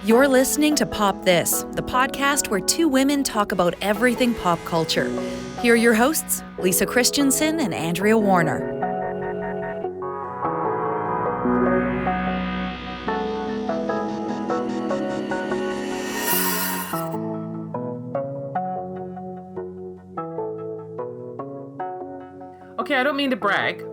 You're listening to Pop This, the podcast where two women talk about everything pop culture. Here are your hosts, Lisa Christiansen and Andrea Warner. Okay, I don't mean to brag.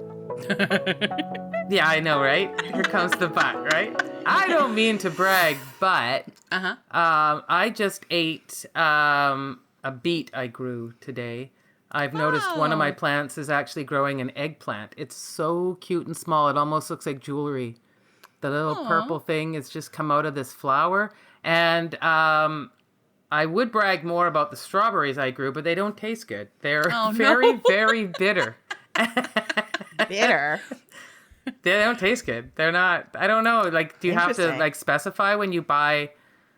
Yeah, I know, right? Here comes the but, right? I don't mean to brag, but I just ate a beet I grew today. I've noticed one of my plants is actually growing an eggplant. It's so cute and small. It almost looks like jewelry. The little purple thing has just come out of this flower. And I would brag more about the strawberries I grew, but they don't taste good. They're very bitter. Bitter? They don't taste good. They're not, I don't know. Like, do you have to like specify when you buy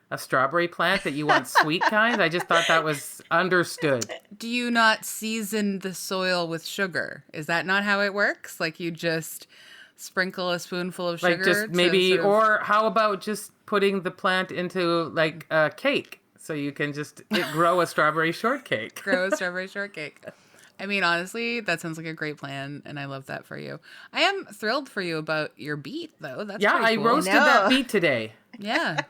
a strawberry plant that you want sweet kinds? I just thought that was understood. Do you not season the soil with sugar? Is that not how it works? Like you just sprinkle a spoonful of sugar? Like just maybe, or how about just putting the plant into like a cake so you can just grow a strawberry shortcake? Grow a strawberry shortcake. I mean, honestly, that sounds like a great plan, and I love that for you. I am thrilled for you about your beet, though. That's I cool. roasted that beet today. Yeah.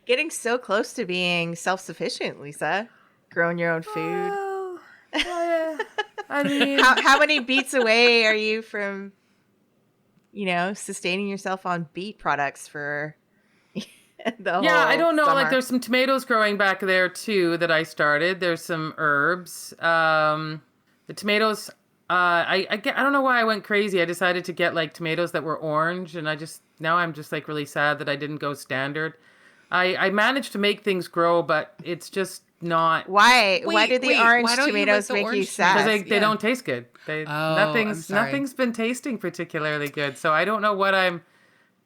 Getting so close to being self-sufficient, Lisa. Growing your own food. Well, yeah. I mean... How many beets away are you from, sustaining yourself on beet products for the whole I don't know. summer? Like, there's some tomatoes growing back there, too, that I started. There's some herbs. The tomatoes, I don't know why I went crazy. I decided to get like tomatoes that were orange, and now I'm just like really sad that I didn't go standard. I managed to make things grow, but it's just not. Why did the orange tomatoes make you sad? Because they don't taste good. Nothing's been tasting particularly good, so I don't know what I'm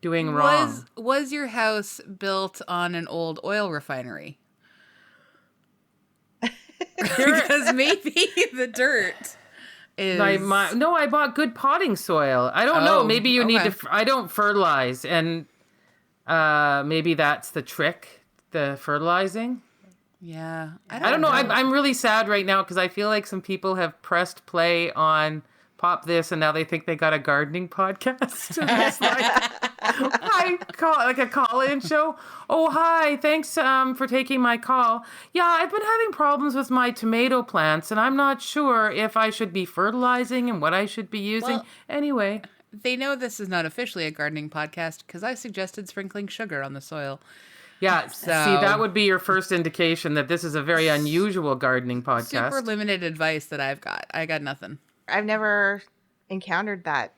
doing wrong. Was your house built on an old oil refinery? Because maybe the dirt is... No, I bought good potting soil. I don't know. Maybe you need to... I don't fertilize, and maybe that's the trick, the fertilizing. Yeah. I don't know. I'm really sad right now because I feel like some people have pressed play on Pop This, and now they think they got a gardening podcast. It's like a call-in show. Oh, hi. Thanks for taking my call. Yeah, I've been having problems with my tomato plants, and I'm not sure if I should be fertilizing and what I should be using. Well, anyway. They know this is not officially a gardening podcast because I suggested sprinkling sugar on the soil. Yeah, see, that would be your first indication that this is a very unusual gardening podcast. Super limited advice that I've got. I got nothing. I've never encountered that.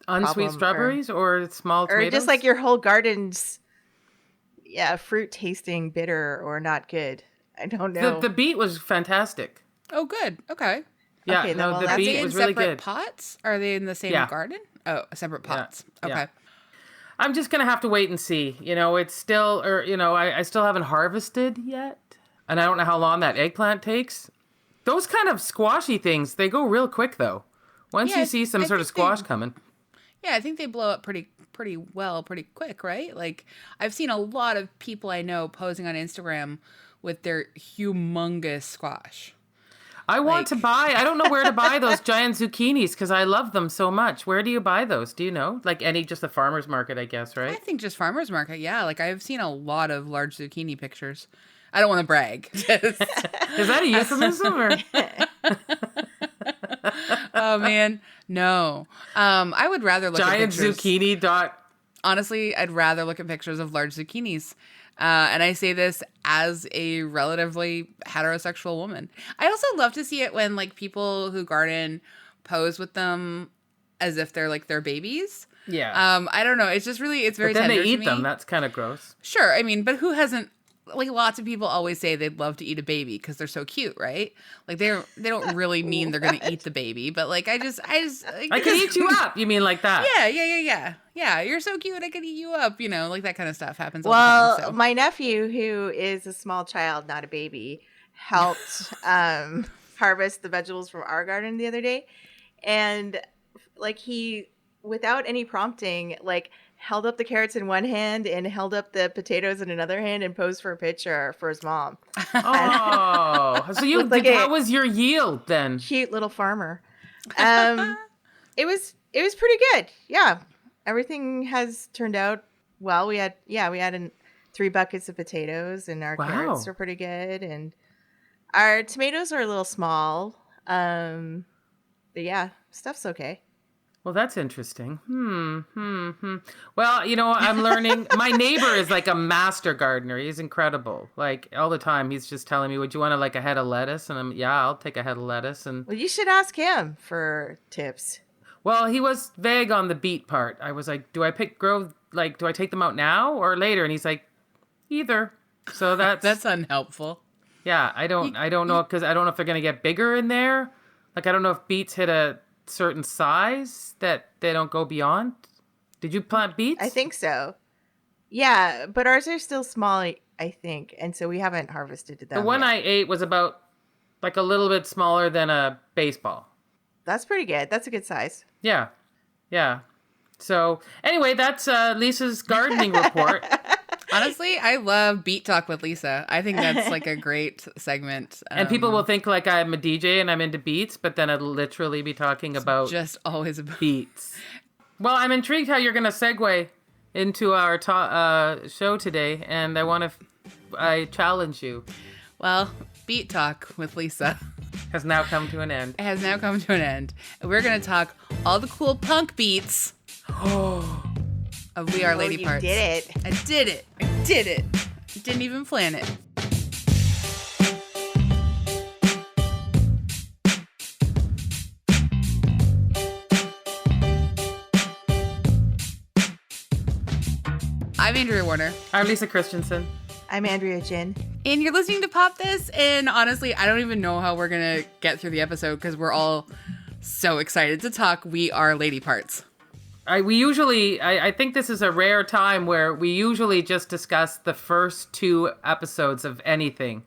Unsweet strawberries or small tomatoes? Or just like your whole garden's fruit tasting bitter or not good. I don't know. The beet was fantastic. Oh, good. Okay. Yeah, okay, the beet was really good. Pots? Are they in the same garden? Oh, separate pots. Yeah. Okay. Yeah. I'm just going to have to wait and see. It's still, I still haven't harvested yet. And I don't know how long that eggplant takes. Those kind of squashy things, they go real quick, though. Once you see some sort of squash coming. Yeah, I think they blow up pretty well, pretty quick, right? Like, I've seen a lot of people I know posing on Instagram with their humongous squash. I want to buy, I don't know where to buy those giant zucchinis because I love them so much. Where do you buy those? Do you know? Like just a farmer's market, I guess, right? I think just farmer's market, yeah. Like, I've seen a lot of large zucchini pictures. I don't want to brag. Is that a euphemism or? Oh man, no. I would rather look at pictures. Giant Honestly, I'd rather look at pictures of large zucchinis. And I say this as a relatively heterosexual woman. I also love to see it when like people who garden pose with them as if they're like their babies. Yeah. I don't know. It's just really, it's very tender to me. But then they eat them. That's kind of gross. Sure. I mean, but who hasn't? Like lots of people always say they'd love to eat a baby because they're so cute, right? Like they don't really mean they're gonna eat the baby, but like I can eat you up. You mean like that? Yeah. You're so cute, I could eat you up. Like that kind of stuff happens. Well, all the time, so. My nephew, who is a small child, not a baby, helped harvest the vegetables from our garden the other day, and like he, without any prompting, like held up the carrots in one hand and held up the potatoes in another hand and posed for a picture for his mom. Oh, so you Looked like how was your yield then? Cute little farmer. It was pretty good. Yeah, everything has turned out well. We had 3 buckets of potatoes, and our carrots are pretty good, and our tomatoes are a little small. But yeah, stuff's okay. Well, that's interesting. Well, I'm learning. My neighbor is like a master gardener. He's incredible. Like all the time, he's just telling me, "Would you want a head of lettuce?" And I'll take a head of lettuce. And well, you should ask him for tips. well, he was vague on the beet part. I was like, "Do I do I take them out now or later?" And he's like, "Either." So that's unhelpful. Yeah, I don't know, because I don't know if they're gonna get bigger in there. Like I don't know if beets hit a certain size that they don't go beyond. Did you plant beets? I think so. Yeah, but ours are still small, I think, and so we haven't harvested them. The one yet. I ate was about like a little bit smaller than a baseball. That's pretty good. That's a good size. Yeah. So anyway, that's Lisa's gardening report. Honestly, I love Beat Talk with Lisa. I think that's like a great segment. And people will think like I'm a DJ and I'm into beats, but then I'd literally be talking about just always about beats. Well, I'm intrigued how you're going to segue into our show today, and I challenge you. Well, Beat Talk with Lisa has now come to an end. It has now come to an end. And we're going to talk all the cool punk beats of We Are Lady Parts. You did it. I did it. Didn't even plan it. I'm Andrea Warner. I'm Lisa Christiansen. I'm Andrea Gin. And you're listening to Pop This, and honestly, I don't even know how we're going to get through the episode because we're all so excited to talk We Are Lady Parts. I think this is a rare time where we usually just discuss the first 2 episodes of anything.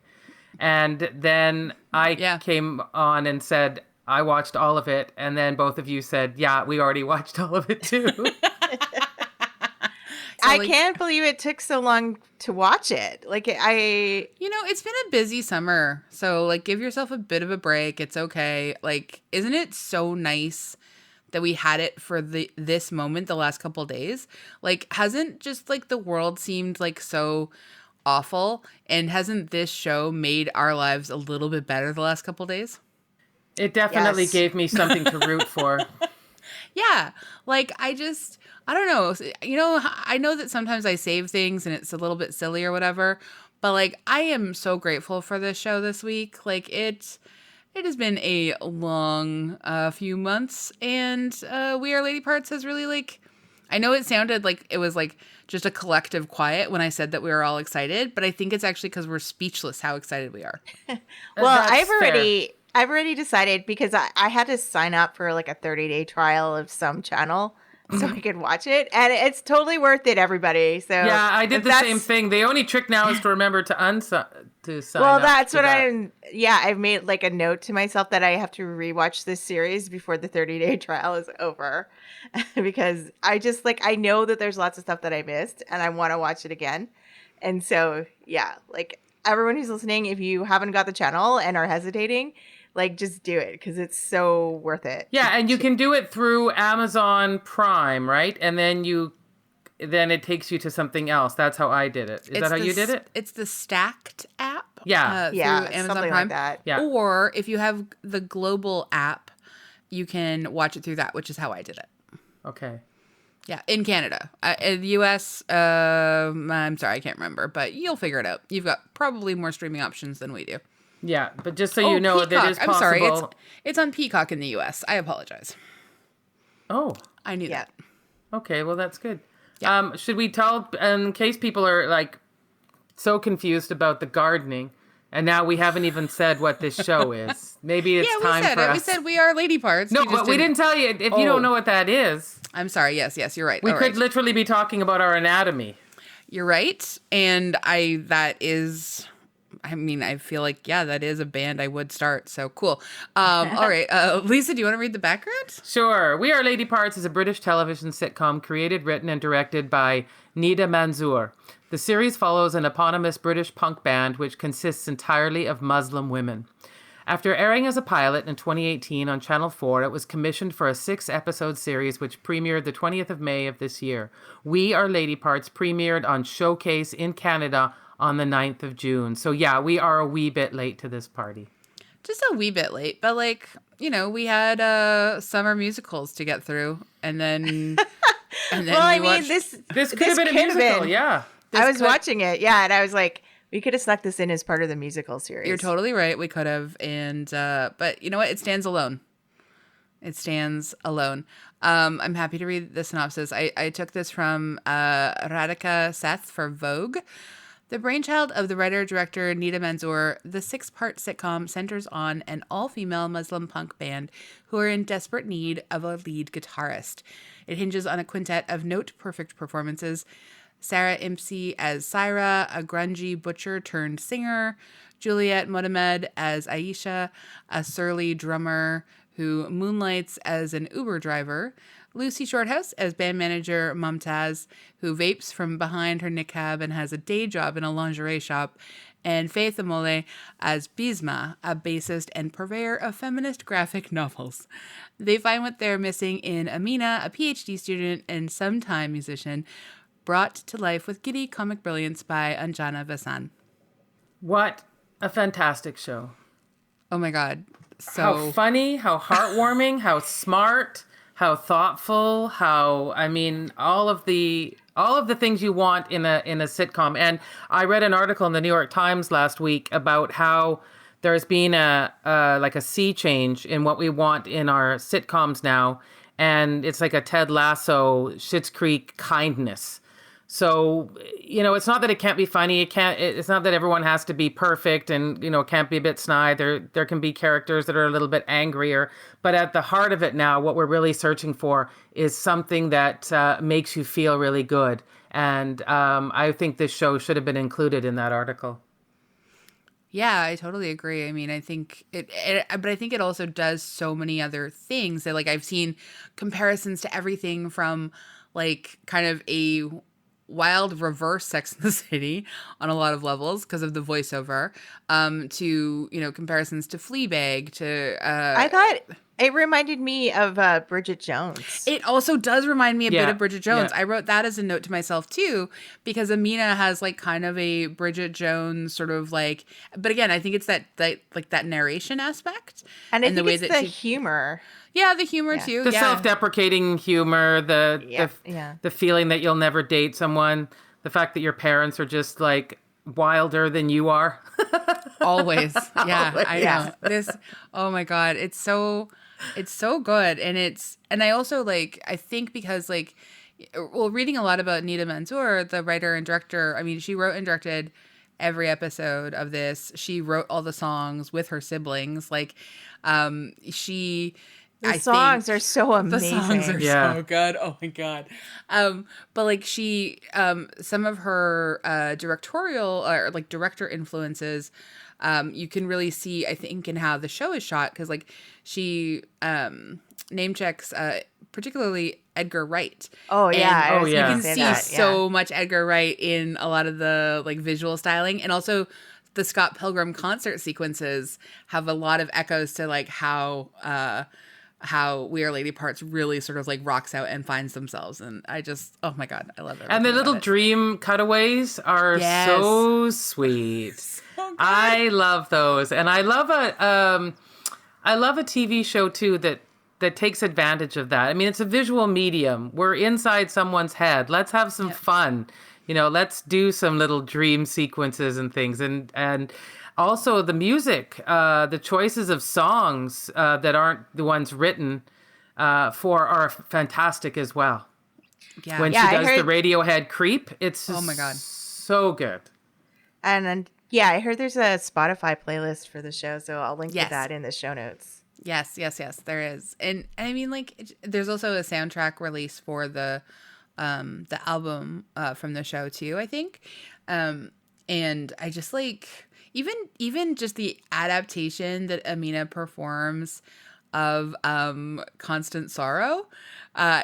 And then I came on and said, I watched all of it. And then both of you said, yeah, we already watched all of it too. I can't believe it took so long to watch it. It's been a busy summer. So give yourself a bit of a break. It's okay. Isn't it so nice that we had it for this moment the last couple of days? Hasn't just the world seemed so awful, and hasn't this show made our lives a little bit better the last couple of days? It definitely gave me something to root for. Yeah. I don't know. I know that sometimes I save things and it's a little bit silly or whatever, but I am so grateful for this show this week. It has been a long few months, and We Are Lady Parts has really I know it sounded like it was just a collective quiet when I said that we were all excited, but I think it's actually because we're speechless how excited we are. Well, I've already decided, because I had to sign up for a 30-day trial of some channel so I could watch it, and it's totally worth it, everybody. So yeah, I did the same thing. The only trick now is to remember to sign well, up. that's what I've made a note to myself that I have to rewatch this series before the 30-day trial is over, because I just I know that there's lots of stuff that I missed and I want to watch it again. And so, yeah, everyone who's listening, if you haven't got the channel and are hesitating, just do it, because it's so worth it. Yeah, and you can do it through Amazon Prime, right? And then it takes you to something else. That's how I did it. Is that how you did it? It's the Stacked app. Yeah. Through Amazon something Prime. like that. Yeah. Or if you have the global app, you can watch it through that, which is how I did it. Okay. Yeah, in Canada. In the U.S., I'm sorry, I can't remember, but you'll figure it out. You've got probably more streaming options than we do. Yeah, but just so you know, Peacock. that is possible. I'm sorry, it's on Peacock in the U.S. I apologize. Oh. I knew that. Okay, well, that's good. Yeah. Should we tell, in case people are so confused about the gardening, and now we haven't even said what this show is. Maybe it's time for us. We said We Are Lady Parts. No, but we didn't tell you. If you don't know what that is. I'm sorry. Yes, you're right. We could literally be talking about our anatomy. You're right. And that is I mean, I feel like, yeah, that is a band I would start. So cool. All right. Lisa, do you want to read the background? Sure. We Are Lady Parts is a British television sitcom created, written, and directed by Nida Manzoor. The series follows an eponymous British punk band which consists entirely of Muslim women. After airing as a pilot in 2018 on Channel 4, it was commissioned for a 6-episode series which premiered the 20th of May of this year. We Are Lady Parts premiered on Showcase in Canada on the 9th of June. So yeah, we are a wee bit late to this party. Just a wee bit late, but like, you know, we had summer musicals to get through, and then well, I mean, this could have been a musical, yeah. I was watching it, yeah, and I was like, we could have snuck this in as part of the musical series. You're totally right. We could have, and but you know what? It stands alone. It stands alone. I'm happy to read the synopsis. I took this from Radhika Seth for Vogue. The brainchild of the writer-director Nida Manzoor, the 6-part sitcom centers on an all-female Muslim punk band who are in desperate need of a lead guitarist. It hinges on a quintet of note-perfect performances. Sarah Impsey as Syra, a grungy butcher turned singer. Juliet Mohamed as Aisha, a surly drummer who moonlights as an Uber driver. Lucy Shorthouse as band manager Mumtaz, who vapes from behind her niqab and has a day job in a lingerie shop. And Faith Amole as Bisma, a bassist and purveyor of feminist graphic novels. They find what they're missing in Amina, a PhD student and sometime musician, brought to life with giddy comic brilliance by Anjana Vasan. What a fantastic show. Oh my God. So how funny, how heartwarming, how smart, how thoughtful, how, I mean, all of the things you want in a sitcom. And I read an article in the New York Times last week about how there's been a sea change in what we want in our sitcoms now. And it's like a Ted Lasso, Schitt's Creek kindness. So, you know, it's not that it can't be funny. It's not that everyone has to be perfect and, you know, it can't be a bit snide. There can be characters that are a little bit angrier. But at the heart of it now, what we're really searching for is something that makes you feel really good. And I think this show should have been included in that article. Yeah, I totally agree. I mean, I think but I think it also does so many other things that, like, I've seen comparisons to everything from, like, kind of a wild reverse Sex and the City on a lot of levels because of the voiceover, to, you know, comparisons to Fleabag, to I thought it reminded me of Bridget Jones. It also does remind me a bit of Bridget Jones. I wrote that as a note to myself too, because Amina has like kind of a Bridget Jones sort of like, but again, I think it's that like that narration aspect and I think the way it's that the humor. Yeah, the humor too. The self-deprecating humor, the feeling that you'll never date someone, the fact that your parents are just like wilder than you are. Always. Yeah, always. I know. This, oh my God, it's so good. And I also like, I think because like, well, reading a lot about Nida Manzoor, the writer and director, I mean, she wrote and directed every episode of this. She wrote all the songs with her siblings. Like, the songs are so amazing. The songs are so good. Oh my God. But like she, some of her directorial or like director influences, you can really see, I think, in how the show is shot. Cause like she name checks particularly Edgar Wright. Oh yeah. You can see so much Edgar Wright in a lot of the like visual styling, and also the Scott Pilgrim concert sequences have a lot of echoes to like how We Are Lady Parts really sort of like rocks out and finds themselves. And I just, oh my God, I love it. And the little dream cutaways are so sweet. So I love those. And I love a TV show too that takes advantage of that. I mean, it's a visual medium. We're inside someone's head. Let's have some fun. You know, let's do some little dream sequences and things. And also the music, the choices of songs that aren't the ones written for are fantastic as well. Yeah. When she does the Radiohead Creep, it's just so good. And I heard there's a Spotify playlist for the show, so I'll link to that in the show notes. Yes, there is. And I mean, like, there's also a soundtrack release for the album from the show too, I think. And I just like, even just the adaptation that Amina performs of Constant Sorrow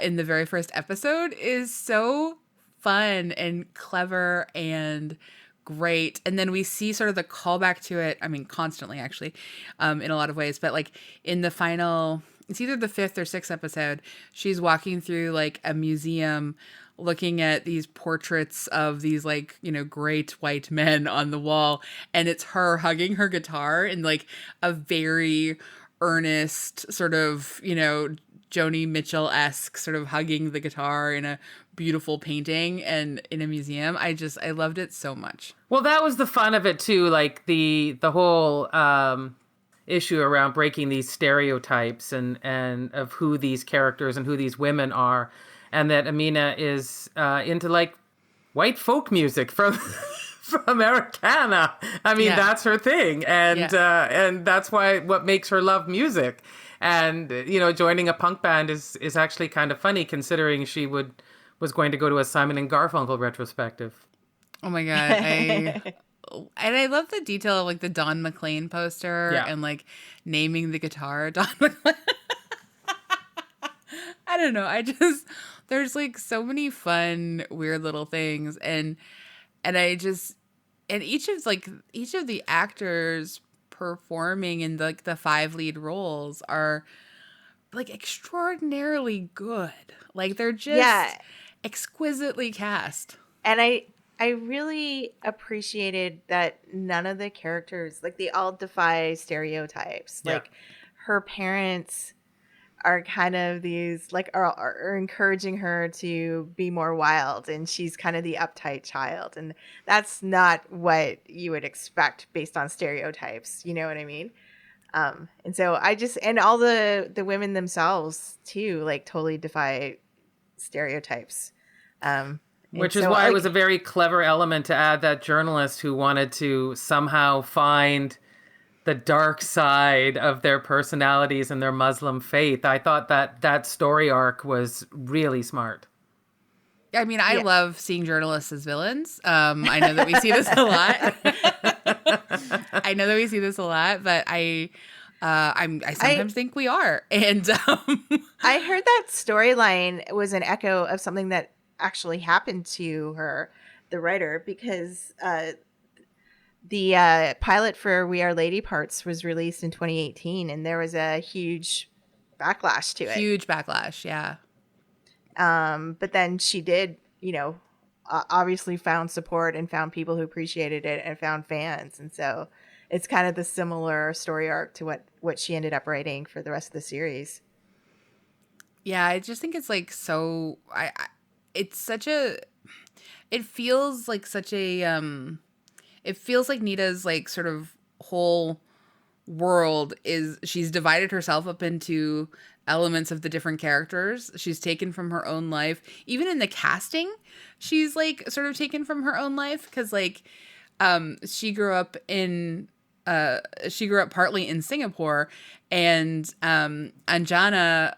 in the very first episode is so fun and clever and great. And then we see sort of the callback to it, I mean, constantly actually, in a lot of ways, but like in the final, it's either the 5th or 6th episode, she's walking through like a museum looking at these portraits of these like, you know, great white men on the wall, and it's her hugging her guitar in like a very earnest sort of, you know, Joni Mitchell-esque sort of hugging the guitar in a beautiful painting and in a museum. I loved it so much. Well, that was the fun of it too, like the whole issue around breaking these stereotypes and of who these characters and who these women are, and that Amina is into like white folk music from from Americana. I mean, that's her thing, and that's what makes her love music. And you know, joining a punk band is actually kind of funny, considering she was going to go to a Simon and Garfunkel retrospective. Oh my god, I love the detail of like the Don McLean poster and like naming the guitar Don McLean. I don't know. There's like so many fun, weird little things, and each of the actors performing in like the 5 lead roles are like extraordinarily good. Like they're just exquisitely cast. And I really appreciated that none of the characters, like, they all defy stereotypes. Yeah. Like, her parents are kind of these, like, are encouraging her to be more wild, and she's kind of the uptight child. And that's not what you would expect based on stereotypes. You know what I mean? And so and all the women themselves, too, like, totally defy stereotypes. Which is why it was a very clever element to add that journalist who wanted to somehow find the dark side of their personalities and their Muslim faith. I thought that story arc was really smart. I mean, I love seeing journalists as villains. I know that we see this a lot. But I sometimes think we are. And I heard that storyline was an echo of something that actually happened to her, the writer, because the pilot for We Are Lady Parts was released in 2018, and there was a huge backlash to it. Huge backlash, yeah. But then she did, you know, obviously found support and found people who appreciated it and found fans. And so it's kind of the similar story arc to what she ended up writing for the rest of the series. Yeah, I just think it's like so... It's such a... It feels like such a... It feels like Nita's like sort of whole world is... She's divided herself up into elements of the different characters. She's taken from her own life. Even in the casting, she's like sort of taken from her own life. Because like she grew up partly in Singapore, and Anjana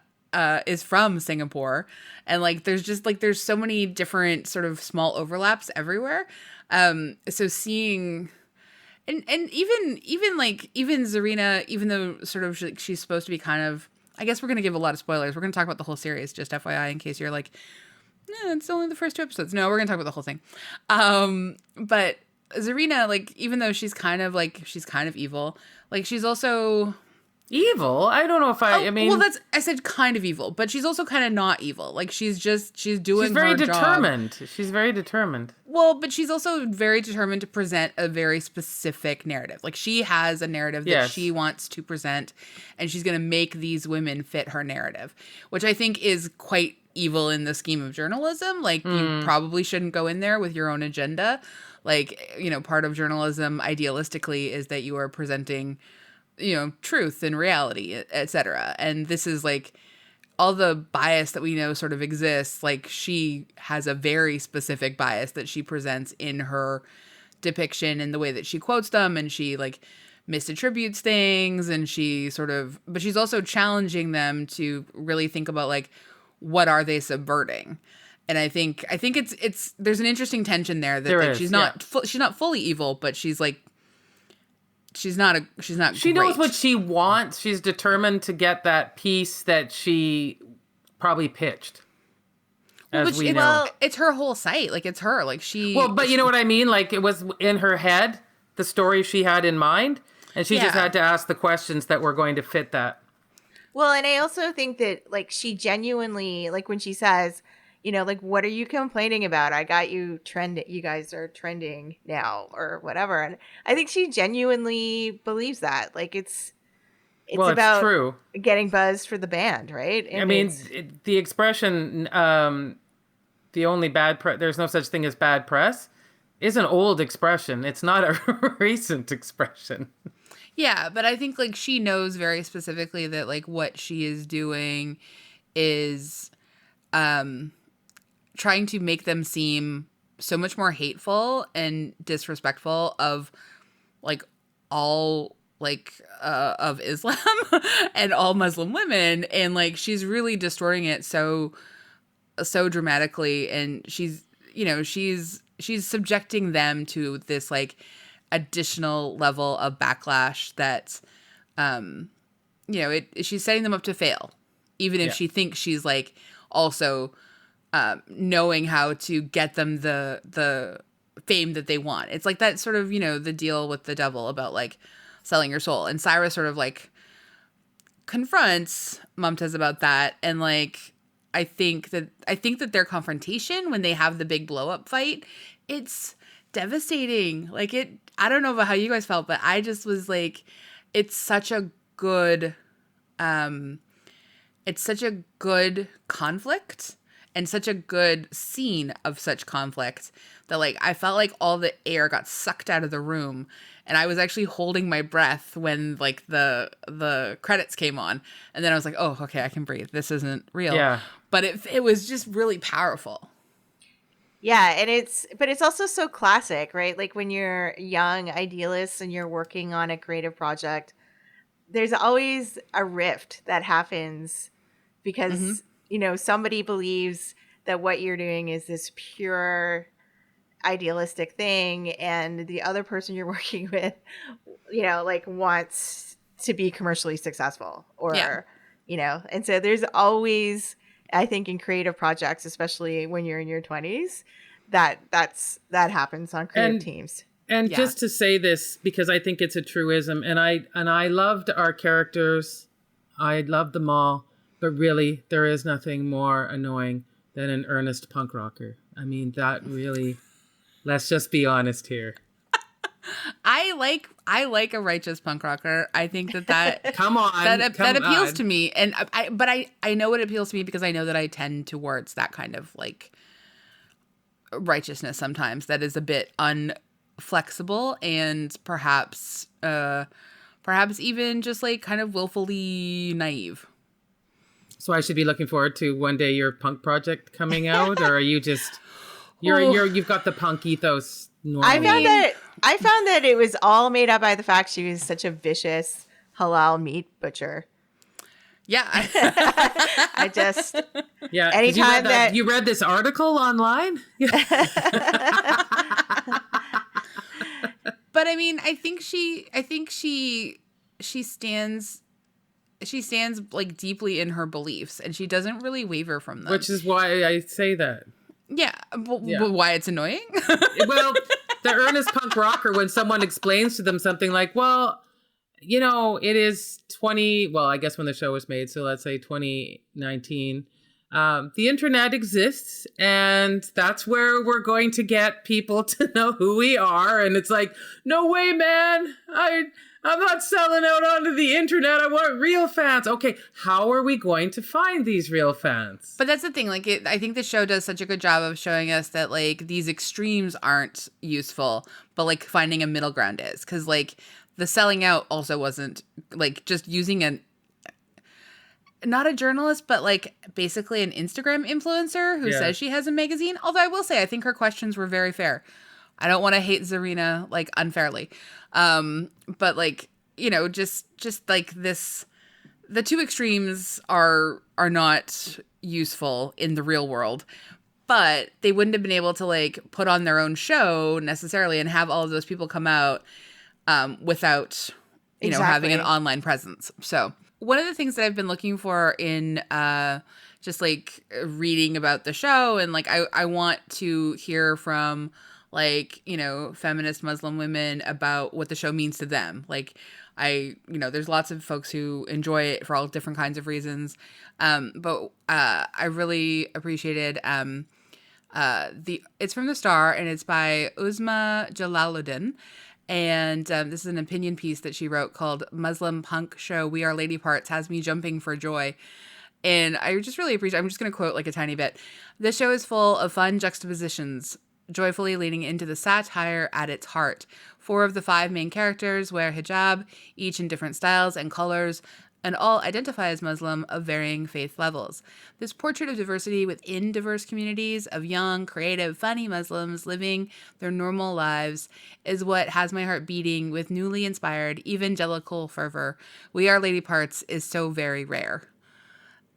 is from Singapore, and like there's so many different sort of small overlaps everywhere. So seeing and even Zarina, even though sort of she's supposed to be kind of, I guess we're going to give a lot of spoilers. We're going to talk about the whole series, just FYI, in case you're like, no, it's only the first 2 episodes. No, we're going to talk about the whole thing. But Zarina, like, even though she's kind of evil, like, she's also... Evil? I don't know if I mean... Well, I said kind of evil, but she's also kind of not evil. Like, she's doing very her determined. job. She's very determined. Well, but she's also very determined to present a very specific narrative. Like, she has a narrative that she wants to present, and she's going to make these women fit her narrative, which I think is quite evil in the scheme of journalism. Like, you probably shouldn't go in there with your own agenda. Like, you know, part of journalism idealistically is that you are presenting, you know, truth and reality, etc. And this is like all the bias that we know sort of exists. Like, she has a very specific bias that she presents in her depiction and the way that she quotes them, and she like misattributes things, and but she's also challenging them to really think about like, what are they subverting? And I think it's there's an interesting tension there that like, she's not fully evil, but she's like she's not She knows what she wants. She's determined to get that piece that she probably pitched. It's her whole site. Like, it's her. Like, but you know what I mean? Like, it was in her head, the story she had in mind, and she just had to ask the questions that were going to fit that. Well, and I also think that, like, she genuinely, like, when she says, you know, like, what are you complaining about? I got you trending. You guys are trending now or whatever. And I think she genuinely believes that. Like, it's about true. Getting buzz for the band, right? And I mean, the expression, the only bad press, there's no such thing as bad press, is an old expression. It's not a recent expression. Yeah, but I think, like, she knows very specifically that, like, what she is doing is trying to make them seem so much more hateful and disrespectful of, like, all, like, of Islam and all Muslim women. And, like, she's really distorting it so dramatically. And she's subjecting them to this, like, additional level of backlash that, she's setting them up to fail, even if she thinks she's, like, also knowing how to get them the fame that they want. It's like that sort of, the deal with the devil about, like, selling your soul. And Cyrus sort of, like, confronts Mumtaz about that. And, like, I think that their confrontation when they have the big blow up fight, it's devastating. Like, I don't know about how you guys felt, but I just was like, it's such a good conflict and such a good scene of such conflict that, like, I felt like all the air got sucked out of the room, and I was actually holding my breath when, like, the credits came on, and then I was like, oh, okay, I can breathe. This isn't real. Yeah. But it was just really powerful. Yeah, and it's also so classic, right? Like, when you're young idealists and you're working on a creative project, there's always a rift that happens because, somebody believes that what you're doing is this pure idealistic thing, and the other person you're working with, like, wants to be commercially successful and so there's always, I think, in creative projects, especially when you're in your 20s, that happens on creative teams. And just to say this, because I think it's a truism, and I loved our characters. I loved them all, but really there is nothing more annoying than an earnest punk rocker. I mean, that really, let's just be honest here. I like a righteous punk rocker. I think that come on, that appeals to me. And I know it appeals to me because I know that I tend towards that kind of, like, righteousness sometimes that is a bit unflexible and perhaps even just, like, kind of willfully naive. So I should be looking forward to one day your punk project coming out, or are you just you've got the punk ethos normally? I found that it was all made up by the fact she was such a vicious halal meat butcher. Yeah. I just anytime you read this article online. But I mean, I think she stands like deeply in her beliefs, and she doesn't really waver from them. Which is why I say that. Yeah, but why it's annoying? Well, the earnest punk rocker, when someone explains to them something like, well, it is I guess when the show was made, so let's say 2019, the internet exists, and that's where we're going to get people to know who we are. And it's like, no way, man. I'm not selling out onto the internet. I want real fans. Okay, how are we going to find these real fans? But that's the thing. Like, I think the show does such a good job of showing us that, like, these extremes aren't useful, but, like, finding a middle ground is. Because, like, the selling out also wasn't, like, just using not a journalist, but, like, basically an Instagram influencer who says she has a magazine. Although I will say, I think her questions were very fair. I don't want to hate Zarina, like, unfairly. But, like, just like this, the two extremes are not useful in the real world, but they wouldn't have been able to, like, put on their own show necessarily and have all of those people come out without, having an online presence. So one of the things that I've been looking for in just like reading about the show, and like I want to hear from like, feminist Muslim women about what the show means to them. Like there's lots of folks who enjoy it for all different kinds of reasons. But I really appreciated it's from The Star, and it's by Uzma Jalaluddin. And this is an opinion piece that she wrote called "Muslim Punk Show We Are Lady Parts Has Me Jumping for Joy." And I just really appreciate, I'm just going to quote like a tiny bit. "This show is full of fun juxtapositions, joyfully leaning into the satire at its heart. 4 of the 5 main characters wear hijab, each in different styles and colors, and all identify as Muslim of varying faith levels. This portrait of diversity within diverse communities of young, creative, funny Muslims living their normal lives is what has my heart beating with newly inspired evangelical fervor. We Are Lady Parts is so very rare."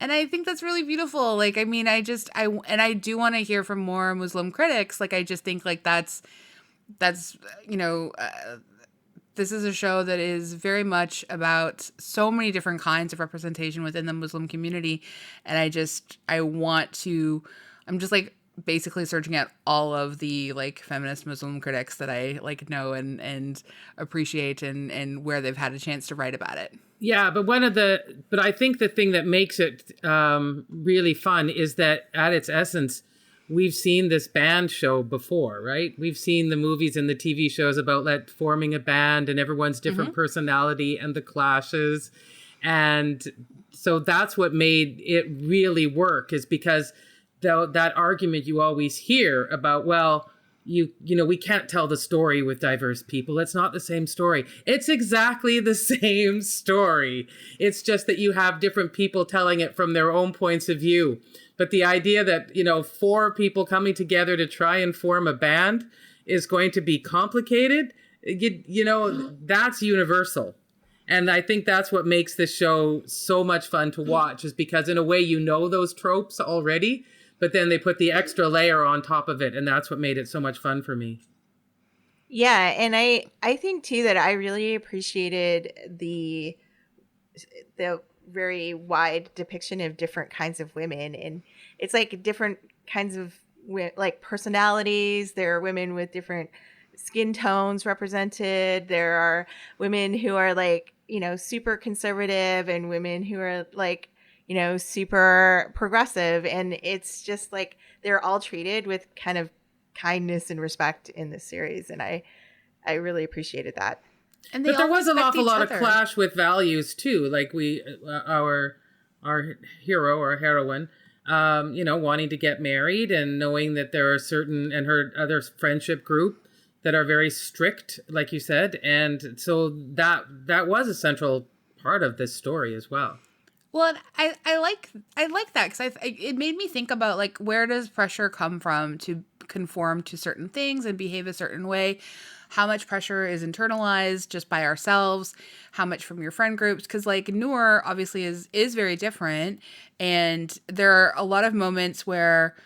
And I think that's really beautiful. Like, I mean, I do want to hear from more Muslim critics. Like, I just think like that's, this is a show that is very much about so many different kinds of representation within the Muslim community. And I'm just like basically searching out all of the like feminist Muslim critics that I like know and appreciate and where they've had a chance to write about it. Yeah, but I think the thing that makes it really fun is that at its essence, we've seen this band show before, right? We've seen the movies and the TV shows about forming a band and everyone's different personality and the clashes. And so that's what made it really work, is because that argument you always hear about, well, we can't tell the story with diverse people. It's not the same story. It's exactly the same story. It's just that you have different people telling it from their own points of view. But the idea that, 4 people coming together to try and form a band is going to be complicated, that's universal. And I think that's what makes this show so much fun to watch, is because in a way, those tropes already, but then they put the extra layer on top of it. And that's what made it so much fun for me. Yeah. And I think too that I really appreciated the very wide depiction of different kinds of women. And it's like different kinds of like personalities. There are women with different skin tones represented. There are women who are like, super conservative, and women who are like, super progressive. And it's just like they're all treated with kind of kindness and respect in this series. And I really appreciated that. And but there was an awful lot of clash with values too. Like our hero or heroine, wanting to get married and knowing that there are certain, and her other friendship group that are very strict, like you said. And so that was a central part of this story as well. Well, I like that, because it made me think about like, where does pressure come from to conform to certain things and behave a certain way? How much pressure is internalized just by ourselves? How much from your friend groups? Because like Noor obviously is very different, and there are a lot of moments where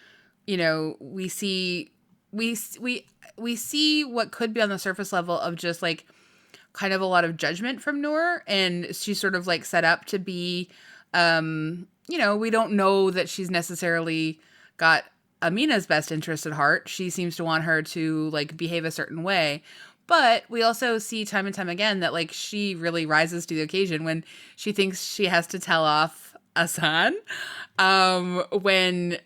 we see what could be on the surface level of just like kind of a lot of judgment from Noor, and she's sort of like set up to be we don't know that she's necessarily got Amina's best interest at heart. She seems to want her to like behave a certain way. But we also see time and time again that like she really rises to the occasion when she thinks she has to tell off Hassan. When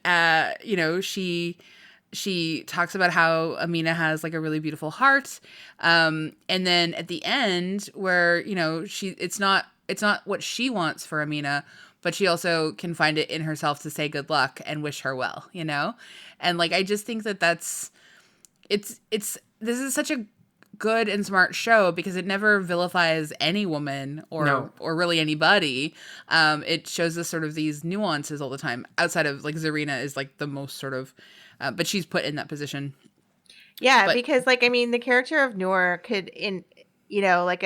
she talks about how Amina has like a really beautiful heart. And then at the end where, it's not what she wants for Amina, but she also can find it in herself to say good luck and wish her well, And like, I just think that this is such a good and smart show because it never vilifies any woman or really anybody. It shows us sort of these nuances all the time, outside of like Zarina is like the most sort of, but she's put in that position. Yeah, because like, I mean, the character of Noor could like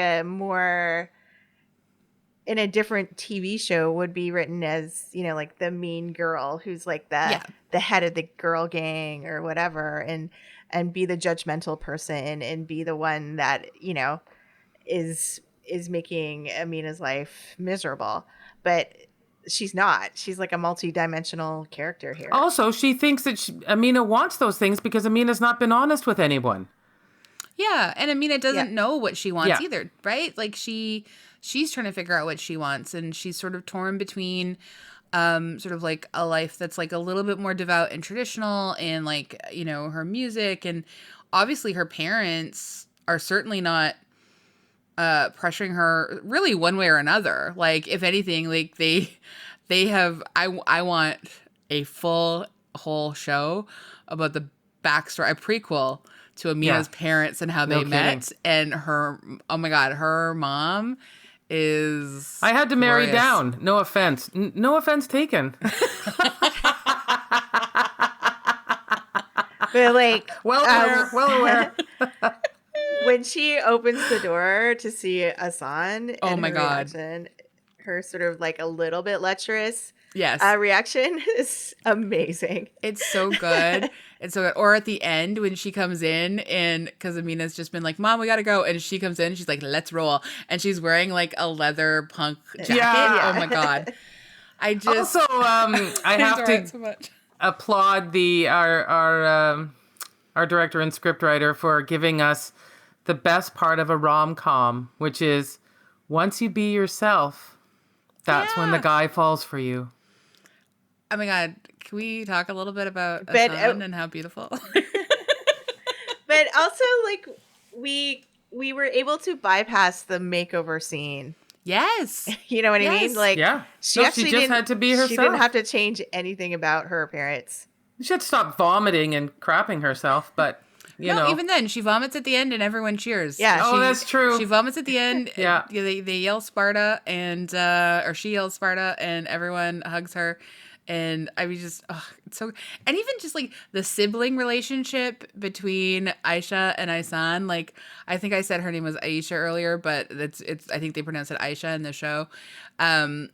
in a different TV show would be written as, like the mean girl who's like the head of the girl gang or whatever, and be the judgmental person and be the one that, is making Amina's life miserable, but she's not. She's like a multi-dimensional character here. Also, she thinks that Amina wants those things because Amina's not been honest with anyone. Yeah, and Amina doesn't know what she wants Yeah. either, right? Like she's trying to figure out what she wants, and she's sort of torn between sort of like a life that's like a little bit more devout and traditional, and like, you know, her music, and obviously her parents are certainly not pressuring her really one way or another. Like, if anything, like they have, I want a full whole show about the backstory, a prequel to Amina's parents and how they met. And her, oh my God, her mom is I had to marry glorious. down. No offense. No offense taken. But like, well aware. when she opens the door to see Asan, Oh and my her God. reaction, her sort of like a little bit lecherous Yes. reaction is amazing. It's so good. It's so good. Or at the end when she comes in, and because Amina's just been like, Mom, we gotta go. And she comes in, she's like, let's roll. And she's wearing like a leather punk jacket. Yeah. Oh my God. I just Also, I have adore it to so much. applaud our director and scriptwriter for giving us the best part of a rom-com, which is once you be yourself, that's when the Yeah. guy falls for you. Oh my God. Can we talk a little bit about But, Asan and how beautiful? But also, like, we were able to bypass the makeover scene. Yes. You know what I Yes. mean? Like, Yeah. she No, actually she just didn't, had to be She herself. didn't have to change anything about her appearance. She should stop vomiting and crapping herself, but you know. Even then, she vomits at the end and everyone cheers. Yeah. Oh, that's true. She vomits at the end. Yeah. They yell Sparta, and or she yells Sparta, and everyone hugs her. And I mean, just it's so. And even just like the sibling relationship between Aisha and Isan. Like, I think I said her name was Aisha earlier, but it's I think they pronounce it Aisha in the show. And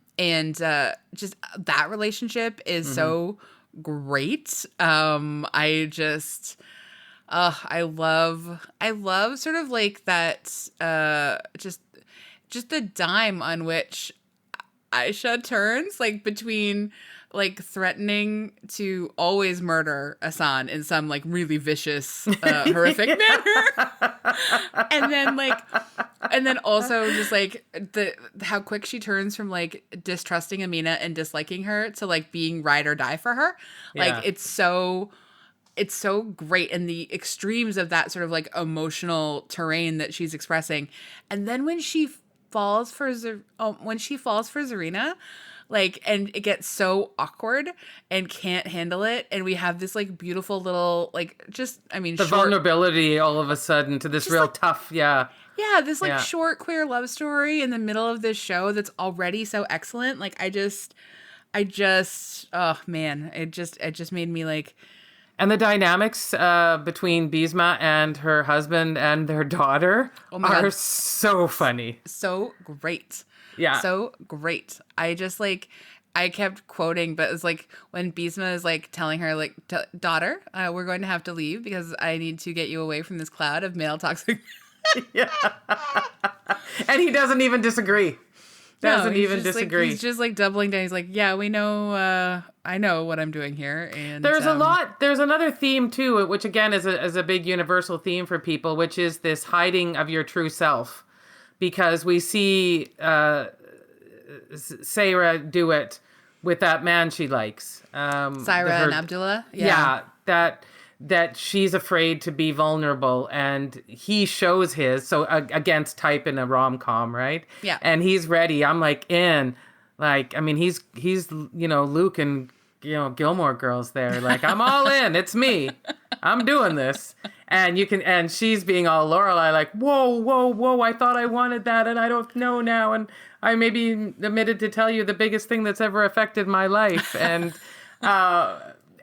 just that relationship is so great. I just. I love sort of like that, just the dime on which Aisha turns, like between like threatening to always murder Asan in some like really vicious, horrific manner. and then also just like how quick she turns from like distrusting Amina and disliking her to like being ride or die for her. Yeah. Like, it's so great, and the extremes of that sort of like emotional terrain that she's expressing. And then when she falls for Zarina, like, and it gets so awkward and can't handle it, and we have this like beautiful little like the vulnerability all of a sudden to this Just real like- tough, this like Yeah. short queer love story in the middle of this show that's already so excellent. Like, I just oh man, it just made me like. And the dynamics between Bisma and her husband and their daughter Oh my are God. so funny. So great. Yeah. So great. I just like, I kept quoting, but it's like when Bisma is like telling her, like, daughter, we're going to have to leave because I need to get you away from this cloud of male toxic. Yeah. And he doesn't even disagree. Doesn't he's even just, like, disagree. he's just like doubling down. He's like, yeah, we know, I know what I'm doing here. And There's a lot. There's another theme too, which again is a big universal theme for people, which is this hiding of your true self, because we see Sarah do it with that man she likes, Syra and Abdullah. Yeah, that she's afraid to be vulnerable, and he shows his, so against type in a rom-com, right? Yeah. And he's ready. I'm like, I mean, he's Luke and Gilmore Girls there. Like, I'm all in. It's me. I'm doing this. And she's being all Lorelai, like, whoa, I thought I wanted that, and I don't know now, and I maybe omitted to tell you the biggest thing that's ever affected my life. And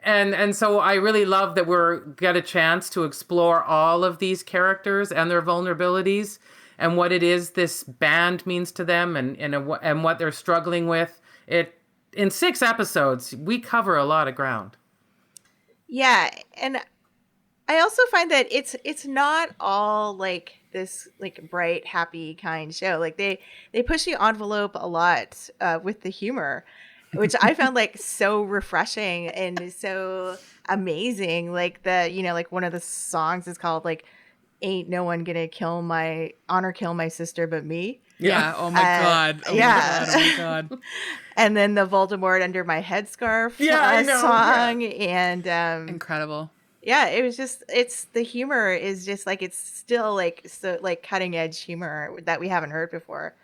And so I really love that get a chance to explore all of these characters and their vulnerabilities and what it is this band means to them and what they're struggling with. In 6 episodes, we cover a lot of ground. Yeah, and I also find that it's not all like this like bright, happy kind show. Like they push the envelope a lot with the humor, which I found like so refreshing and so amazing. Like like one of the songs is called like "Ain't No One Gonna Kill My Sister But Me." Yeah. Oh my God. Oh yeah. my God. Oh my God. And then the Voldemort Under My Headscarf I know, song, yeah. and Incredible. yeah, it was just it's the humor is just like it's still like so like cutting edge humor that we haven't heard before.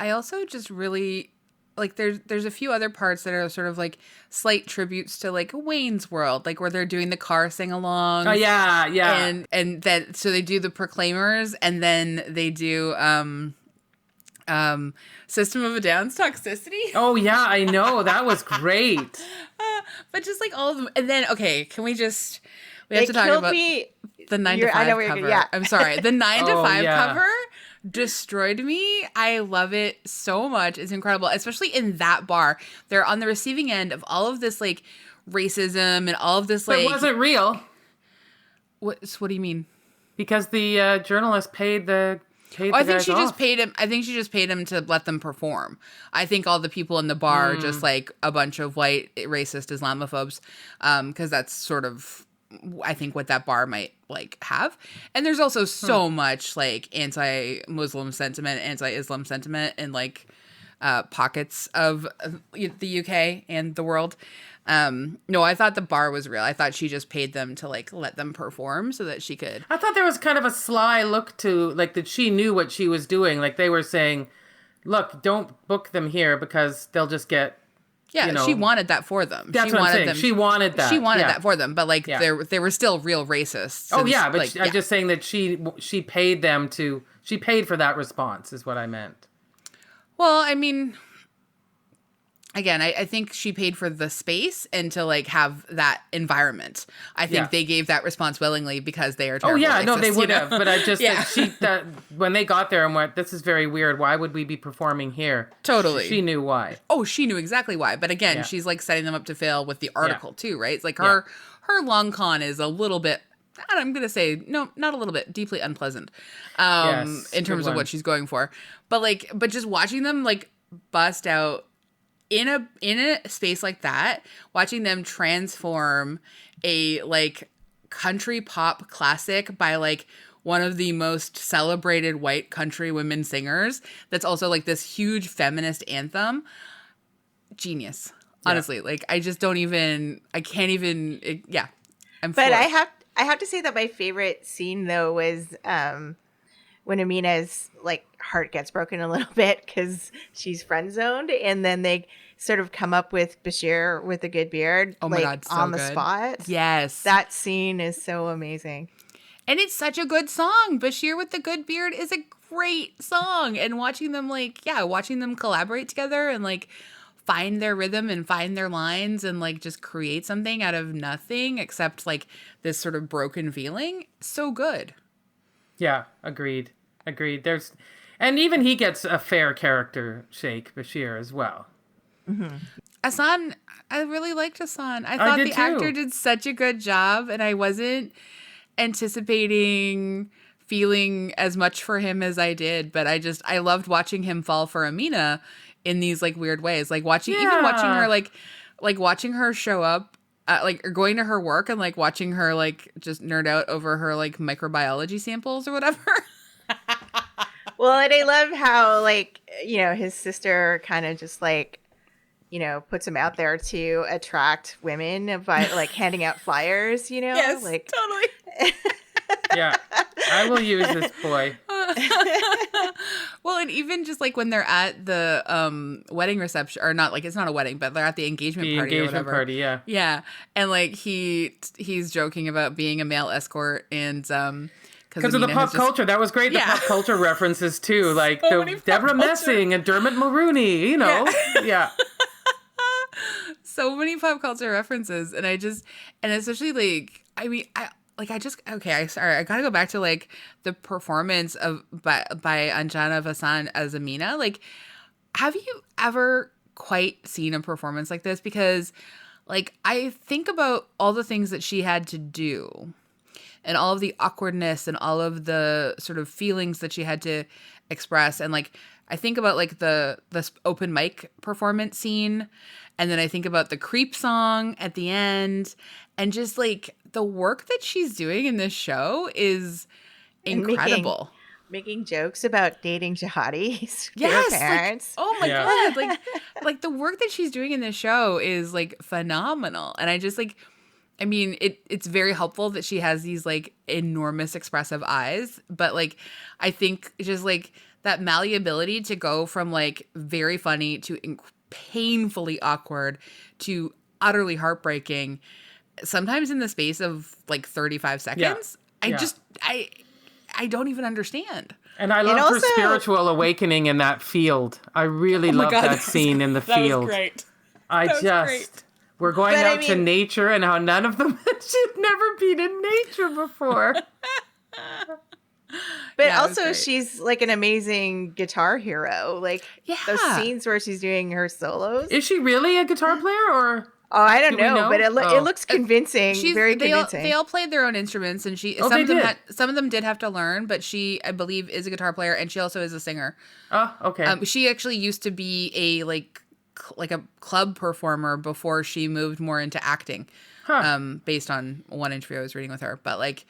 I also just really like there's a few other parts that are sort of like slight tributes to like Wayne's World, like where they're doing the car sing along. Oh yeah, yeah. And that so they do the Proclaimers and then they do System of a Down's Toxicity. Oh yeah, I know. That was great. But just like all of them. And then okay, can we have It to talk killed about me. the 9 to You're- 5 I know where you're cover. going, yeah. I'm sorry. The 9 to Oh, 5 yeah. cover destroyed me. I love it so much. It's incredible, especially in that bar. They're on the receiving end of all of this like racism and all of this But like it wasn't real what do you mean? because the journalist paid the Oh, I think guys she just off. paid him. I think she just paid him to let them perform. I think all the people in the bar are just like a bunch of white racist Islamophobes, because that's sort of I think what that bar might like have. And there's also so much like anti-Muslim sentiment, anti-Islam sentiment in like pockets of the UK and the world. No, I thought the bar was real. I thought she just paid them to like let them perform so that she could. I thought there was kind of a sly look to like that she knew what she was doing. Like they were saying, "Look, don't book them here because they'll just get." Yeah, you know, she wanted that for them. That's She what I'm wanted saying. them. She wanted that. She wanted Yeah. that for them, but like Yeah. they were still real racists. Oh since, yeah, but like, I'm just saying that she paid them to. She paid for that response, is what I meant. Well, I mean, again, I think she paid for the space and to like have that environment. I think Yeah. they gave that response willingly because they are Oh terrible yeah, no, racists, they you would know? have. But I just Yeah. that when they got there and went, this is very weird. Why would we be performing here? Totally. She knew why. Oh, she knew exactly why. But again, Yeah. she's like setting them up to fail with the article too, right? It's like her long con is a little bit, I'm going to say, no, not a little bit, deeply unpleasant Yes, in terms good of what one. she's going for. But just watching them like bust out in a space like that, watching them transform a like country pop classic by like one of the most celebrated white country women singers that's also like this huge feminist anthem. Genius. Honestly, like I can't even I'm But floored. I have to say that my favorite scene though was when Amina's like heart gets broken a little bit because she's friend zoned, and then they sort of come up with Bashir with a good beard, Oh my like God, so on the good. spot. Yes. That scene is so amazing. And it's such a good song. Bashir with the Good Beard is a great song. And watching them watching them collaborate together and like find their rhythm and find their lines and like just create something out of nothing except like this sort of broken feeling. So good. Yeah, agreed. And even he gets a fair character shake, Bashir, as well. Asan, I really liked Asan. I thought did the too. actor did such a good job, and I wasn't anticipating feeling as much for him as I did, but I loved watching him fall for Amina in these like weird ways. Like even watching her like watching her show up or going to her work and like watching her like just nerd out over her like microbiology samples or whatever. Well, and I love how like his sister kind of just like puts him out there to attract women by like handing out flyers. Yes, like totally. Yeah, I will use this boy. Well, and even just like when they're at the wedding reception, or not like it's not a wedding, but they're at the engagement The party or engagement whatever. party, yeah. Yeah, and like he's joking about being a male escort and Because of the pop culture. That was great. The Yeah. pop culture references too. Like So the many pop Deborah culture. Messing and Dermot Mulroney, Yeah. So many pop culture references, and especially like I gotta go back to like the performance by Anjana Vasan as Amina. Like, have you ever quite seen a performance like this? Because like, I think about all the things that she had to do and all of the awkwardness and all of the sort of feelings that she had to express. And like, I think about like this open mic performance scene. And then I think about the creep song at the end, and just like the work that she's doing in this show is incredible. Making jokes about dating jihadis. Yes, Their parents. like, oh my God. Like the work that she's doing in this show is like phenomenal. And I just like, I mean, it's very helpful that she has these like enormous expressive eyes, but like, I think just like that malleability to go from like very funny to painfully awkward to utterly heartbreaking, sometimes in the space of like 35 seconds. I don't even understand. And I love her spiritual awakening in that field. I really love that scene in the field. That was great. Great. We're going out to nature, and how none of them, she'd never been in nature before. But also she's like an amazing guitar hero. Like those scenes where she's doing her solos. Is she really a guitar player, or? Oh, I don't know, but it looks convincing. Very convincing. They all played their own instruments, and some of them did have to learn. But she, I believe, is a guitar player, and she also is a singer. Oh, okay. She actually used to be a like a club performer before she moved more into acting. Based on one interview I was reading with her, but like,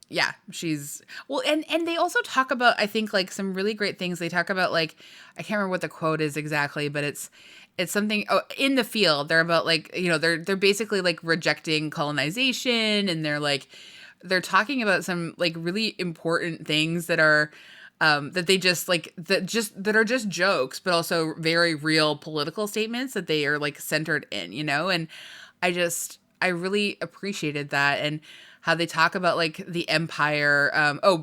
yeah, she's and they also talk about, I think, like some really great things. They talk about like, I can't remember what the quote is exactly, but it's something in the field. They're about like, you know, they're basically like rejecting colonization, and they're talking about some like really important things that are that they just like that are just jokes, but also very real political statements that they are like centered in, you know. And I really appreciated that, and how they talk about like the empire,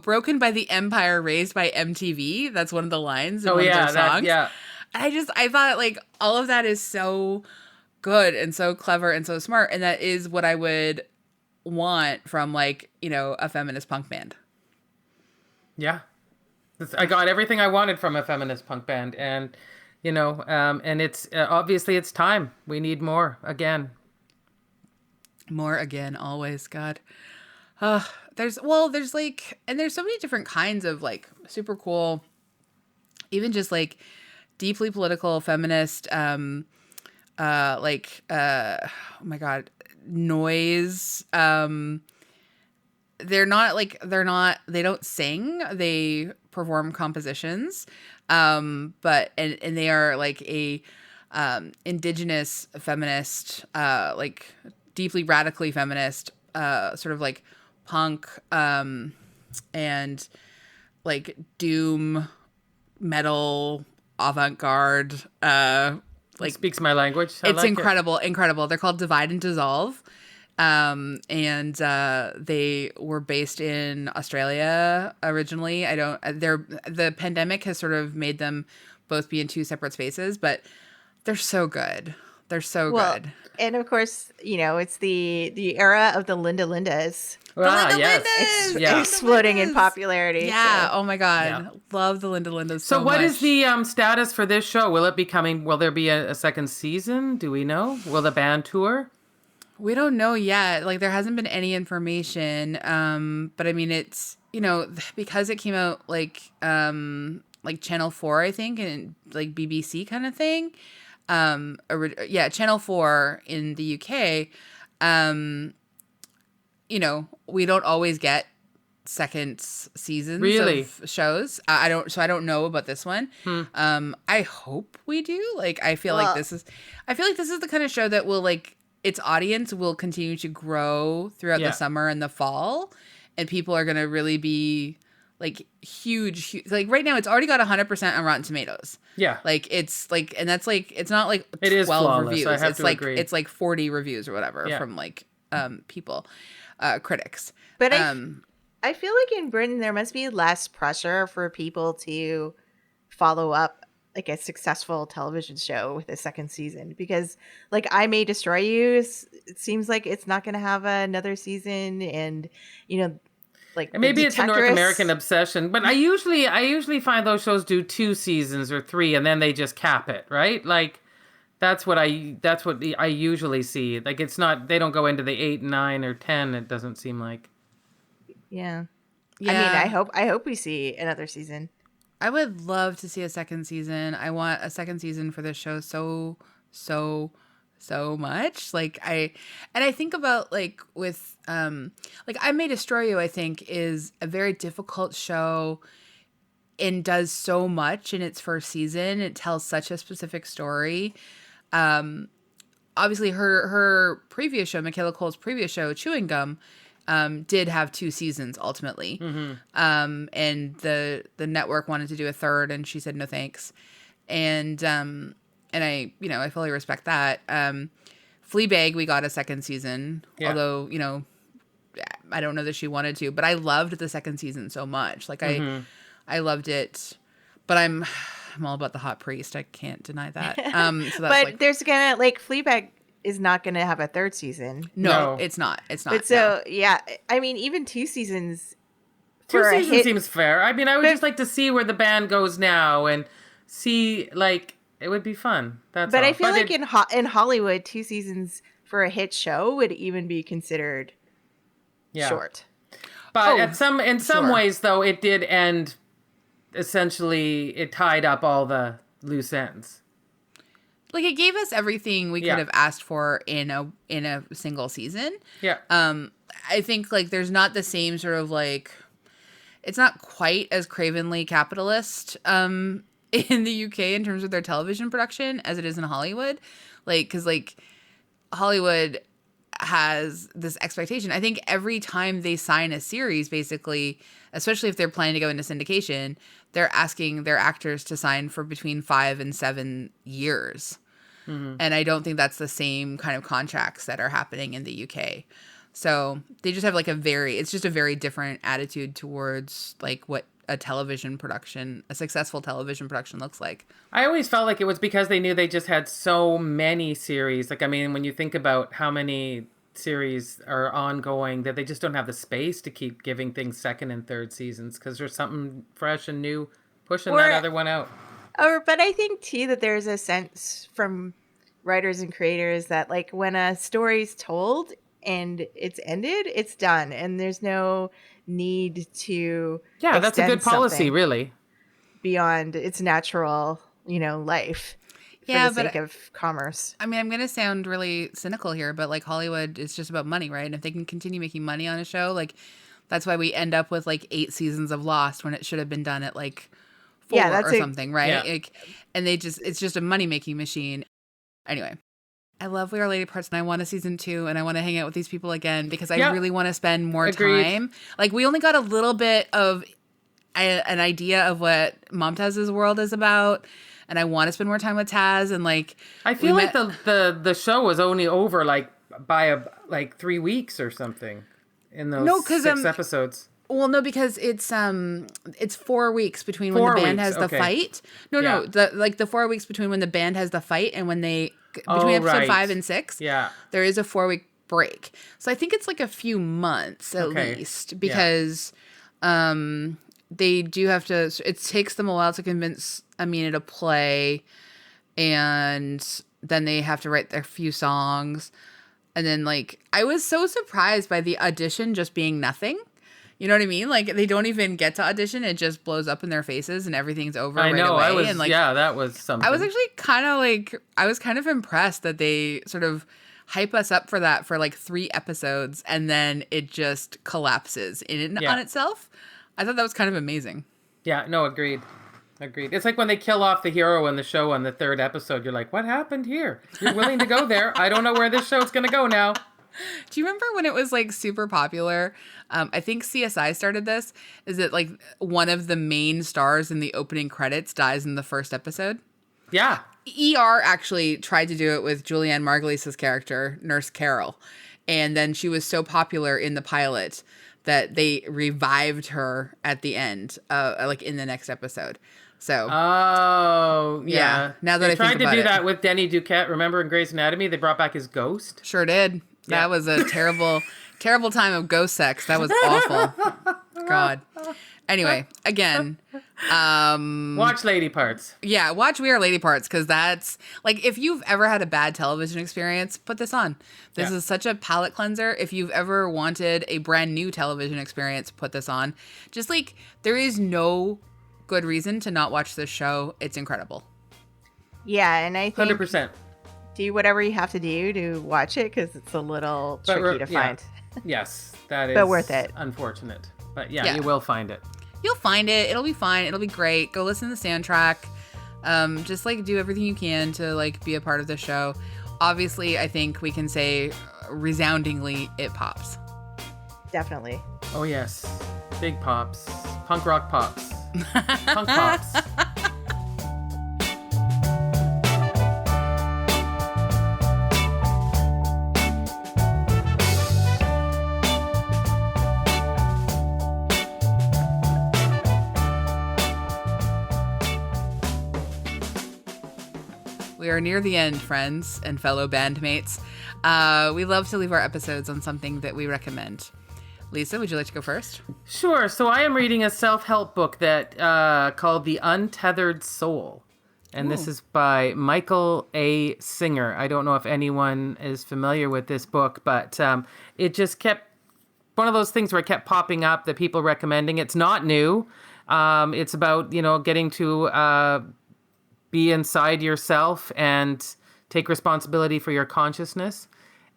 broken by the empire raised by MTV. That's one of the lines in one of their songs. I thought like all of that is so good and so clever and so smart. And that is what I would want from like, you know, a feminist punk band. Yeah. I got everything I wanted from a feminist punk band. And, you know, and it's obviously it's time. We need more again. More again, always, God. There's like, and there's so many different kinds of like super cool, even just like deeply political feminist, oh my God, noise. They don't sing, they perform compositions. But they are like a, indigenous feminist, like deeply radically feminist, sort of like punk, and like doom metal avant-garde, like speaks my language. It's incredible. They're called Divide and Dissolve. And they were based in Australia originally. The pandemic has sort of made them both be in two separate spaces, but they're so good. They're so good. And of course, you know, it's the era of the Linda Lindas. Exploding in popularity. Yeah. So. Oh my God. Yeah. Love the Linda Lindas so much. What is the status for this show? Will there be a second season? Do we know? Will the band tour? We don't know yet. Like, there hasn't been any information. But I mean, it's, you know, because it came out like Channel 4, I think, and like BBC kind of thing. Channel 4 in the UK. You know, we don't always get second seasons of shows. I don't know about this one. I hope we do. Like, I feel like this is the kind of show that will like, its audience will continue to grow throughout the summer and the fall, and people are going to really be like huge. Like right now, it's already got 100% on Rotten Tomatoes. Yeah. Like it's like, and that's like, it's not like 12 reviews. I have to agree. It's like 40 reviews or whatever from like people, critics. But I feel like in Britain there must be less pressure for people to follow up like a successful television show with a second season, because like I May Destroy You, it seems like it's not going to have another season, and you know, like and maybe it's a North American obsession, but I usually find those shows do 2 seasons or 3 and then they just cap it, right? Like That's what I usually see. Like, it's not, they don't go into the 8, 9, or 10. It doesn't seem like. Yeah. Yeah. I mean, I hope we see another season. I would love to see a second season. I want a second season for this show so much. Like I think about like with like I May Destroy You, I think is a very difficult show and does so much in its first season. It tells such a specific story. Obviously her previous show, Michaela Cole's previous show, Chewing Gum, did have 2 seasons ultimately. Mm-hmm. And the network wanted to do a third and she said no thanks. And I, you know, I fully respect that. Fleabag, we got a second season, although, you know, I don't know that she wanted to, but I loved the second season so much. Like I loved it, but I'm all about the hot priest. I can't deny that. So that's but there's gonna like Fleabag is not gonna have a third season. No, it's not. But so yeah, I mean, even 2 seasons. 2 seasons seems fair. I mean, I would just like to see where the band goes now and see like. It would be fun. But I feel like in Hollywood, 2 seasons for a hit show would even be considered short. But in some ways, though, it did end. Essentially, it tied up all the loose ends. Like it gave us everything we could have asked for in a single season. Yeah. I think like there's not the same sort of like, it's not quite as cravenly capitalist. In the UK in terms of their television production as it is in Hollywood. Like, because like Hollywood has this expectation. I think every time they sign a series, basically, especially if they're planning to go into syndication, they're asking their actors to sign for between 5 and 7 years. Mm-hmm. And I don't think that's the same kind of contracts that are happening in the UK. So they just have like it's just a very different attitude towards like what a successful television production looks like. I always felt like it was because they knew they just had so many series. Like, I mean, when you think about how many series are ongoing, that they just don't have the space to keep giving things second and third seasons because there's something fresh and new pushing that other one out. But I think too that there's a sense from writers and creators that like when a story's told and it's ended, it's done, and there's no need to that's a good policy, really, beyond its natural life for the sake of commerce. I mean, I'm gonna sound really cynical here, but like Hollywood is just about money, right? And if they can continue making money on a show, like that's why we end up with like 8 seasons of Lost when it should have been done at like 4 or something, right? Yeah. Like, and it's just a money making machine. Anyway, I love We Are Lady Parts and I want a season 2 and I want to hang out with these people again because I really want to spend more time. Like we only got a little bit of an idea of what Momtaz's world is about and I want to spend more time with Taz and like I feel like the show was only over like by 3 weeks or something in those 6 episodes. Well, no, because it's 4 weeks between when the band has the fight. No, the 4 weeks between when the band has the fight and when they between episode 5 and 6. Yeah, there is a 4-week break. So I think it's like a few months at least because they do have to. It takes them a while to convince Amina to play, and then they have to write their few songs, and then like I was so surprised by the audition just being nothing. You know what I mean? Like they don't even get to audition; it just blows up in their faces, and everything's over right away. And like, that was something. I was actually kind of impressed that they sort of hype us up for that for like 3 episodes, and then it just collapses on itself. I thought that was kind of amazing. Yeah. No. Agreed. It's like when they kill off the hero in the show on the 3rd episode. You're like, what happened here? You're willing to go there. I don't know where this show's gonna go now. Do you remember when it was like super popular? I think CSI started this. Is it like one of the main stars in the opening credits dies in the first episode? Yeah. ER actually tried to do it with Julianne Margulies' character, Nurse Carol. And then she was so popular in the pilot that they revived her at the end, like in the next episode. So. Oh, yeah. Now that I think about it. They tried to do that with Denny Duquette. Remember in Grey's Anatomy, they brought back his ghost? Sure did. Yeah. That was a terrible, terrible time of ghost sex. That was awful. God. Anyway, again, Watch Lady Parts. yeah, watch We Are Lady Parts, because that's like, if you've ever had a bad television experience, put this on. This is such a palate cleanser. If you've ever wanted a brand new television experience, put this on. Just like, there is no good reason to not watch this show. It's incredible. Yeah, and I think 100%. do whatever you have to do to watch it because it's a little tricky to find. Yes, that is but worth it. Unfortunate. But yeah, you will find it. You'll find it. It'll be fine. It'll be great. Go listen to the soundtrack. Just like do everything you can to like be a part of the show. Obviously, I think we can say resoundingly it pops. Definitely. Oh yes, big pops, punk rock pops, punk pops. We are near the end, friends and fellow bandmates. We love to leave our episodes on something that we recommend. Lisa, would you like to go first? Sure. So I am reading a self-help book that called The Untethered Soul. And this is by Michael A. Singer. I don't know if anyone is familiar with this book, but it just kept one of those things where it kept popping up that people recommending. It's not new. It's about, getting to be inside yourself and take responsibility for your consciousness.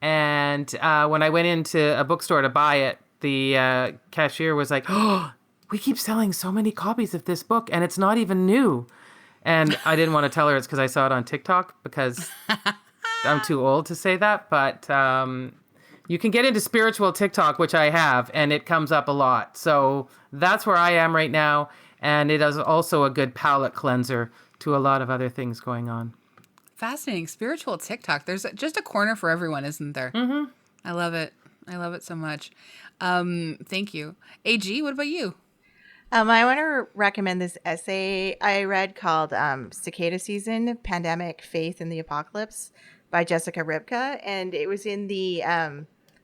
And when I went into a bookstore to buy it, the cashier was like, "Oh, we keep selling so many copies of this book, and it's not even new." And I didn't want to tell her it's because I saw it on TikTok, because I'm too old to say that. But you can get into spiritual TikTok, which I have, and it comes up a lot. So that's where I am right now. And it is also a good palate cleanser to a lot of other things going on. Fascinating. Spiritual TikTok. There's just a corner for everyone, isn't there? Mm-hmm. I love it. I love it so much. Thank you. AG, what about you? I want to recommend this essay I read called Cicada Season, Pandemic, Faith, and the Apocalypse by Jessica Ribka. And it was in the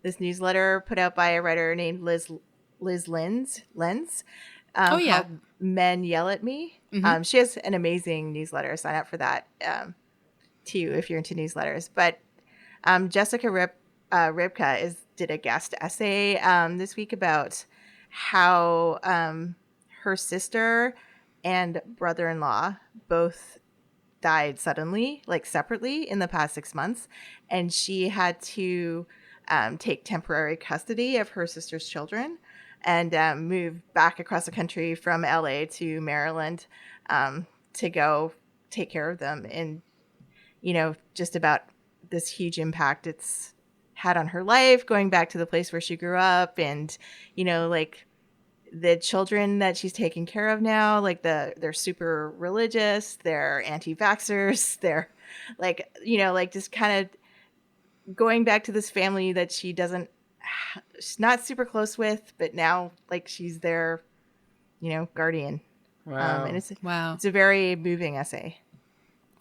this newsletter put out by a writer named Liz Lenz. Called Men Yell at Me. Mm-hmm. She has an amazing newsletter. Sign up for that too if you're into newsletters. But Jessica Ribka did a guest essay this week about how her sister and brother-in-law both died suddenly, like separately, in the past 6 months, and she had to take temporary custody of her sister's children and move back across the country from LA to Maryland to go take care of them. And, just about this huge impact it's had on her life, going back to the place where she grew up, and, like the children that she's taking care of now, like they're super religious, they're anti-vaxxers, they're like, just kind of going back to this family that she's not super close with, but now like she's their, guardian. Wow. And it's a very moving essay.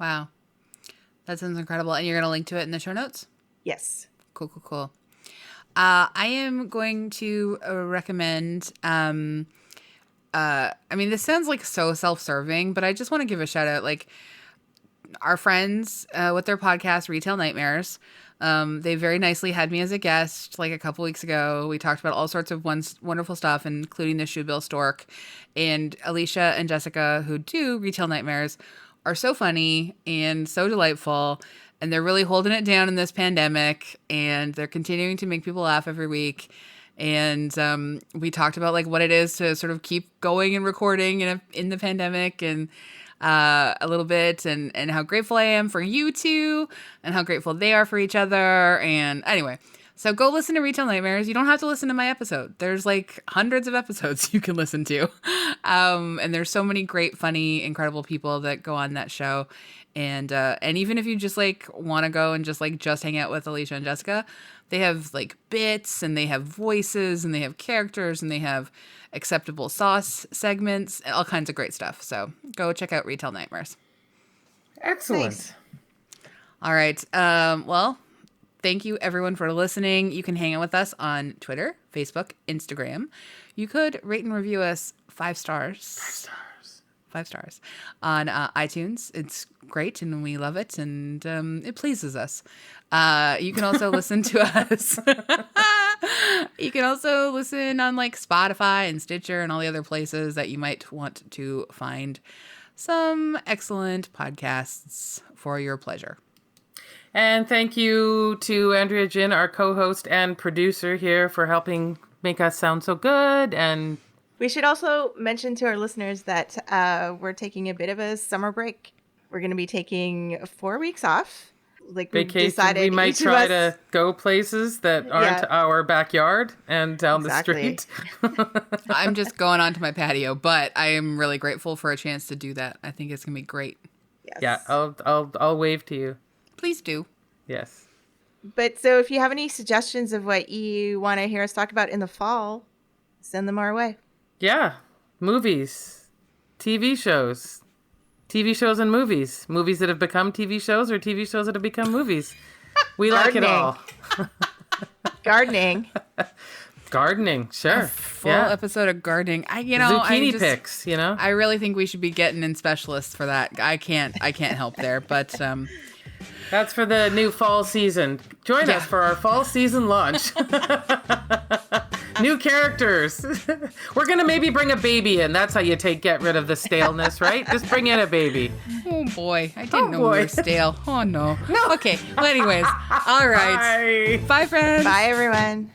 Wow. That sounds incredible. And you're going to link to it in the show notes? Yes. Cool. I am going to recommend, this sounds like so self-serving, but I just want to give a shout out, like our friends with their podcast, Retail Nightmares. They very nicely had me as a guest like a couple weeks ago. We talked about all sorts of wonderful stuff, including the Shoebill Stork. And Alicia and Jessica, who do Retail Nightmares, are so funny and so delightful. And they're really holding it down in this pandemic, and they're continuing to make people laugh every week. And we talked about like what it is to sort of keep going and recording in the pandemic, and a little bit, and how grateful I am for you two, and how grateful they are for each other. And anyway, so go listen to Retail Nightmares. You don't have to listen to my episode. There's like hundreds of episodes you can listen to. And there's so many great, funny, incredible people that go on that show. And even if you just like want to go and just hang out with Alicia and Jessica, they have like bits, and they have voices, and they have characters, and they have acceptable sauce segments, all kinds of great stuff. So go check out Retail Nightmares. Excellent. Nice. All right. Well, thank you everyone for listening. You can hang out with us on Twitter, Facebook, Instagram. You could rate and review us 5 stars. 5 stars on iTunes. It's great and we love it and it pleases us. You can also listen to us. You can also listen on like Spotify and Stitcher and all the other places that you might want to find some excellent podcasts for your pleasure. And thank you to Andrea Gin, our co-host and producer here, for helping make us sound so good. And we should also mention to our listeners that we're taking a bit of a summer break. We're going to be taking 4 weeks off. Like vacation. We might try to go places that aren't our backyard and down the street. I'm just going onto my patio, but I am really grateful for a chance to do that. I think it's going to be great. Yes. Yeah, I'll wave to you. Please do. Yes. But so if you have any suggestions of what you want to hear us talk about in the fall, send them our way. Yeah. Movies, TV shows and movies. Movies that have become TV shows or TV shows that have become movies. We like it all. Gardening. Gardening, sure. A full episode of gardening. Zucchini picks, I really think we should be getting in specialists for that. I can't help there, but that's for the new fall season. Join us for our fall season launch. New characters. We're going to maybe bring a baby in. That's how you get rid of the staleness, right? Just bring in a baby. Oh, boy. I didn't know we were stale. Oh, no. Okay. Well, anyways. All right. Bye. Bye, friends. Bye, everyone.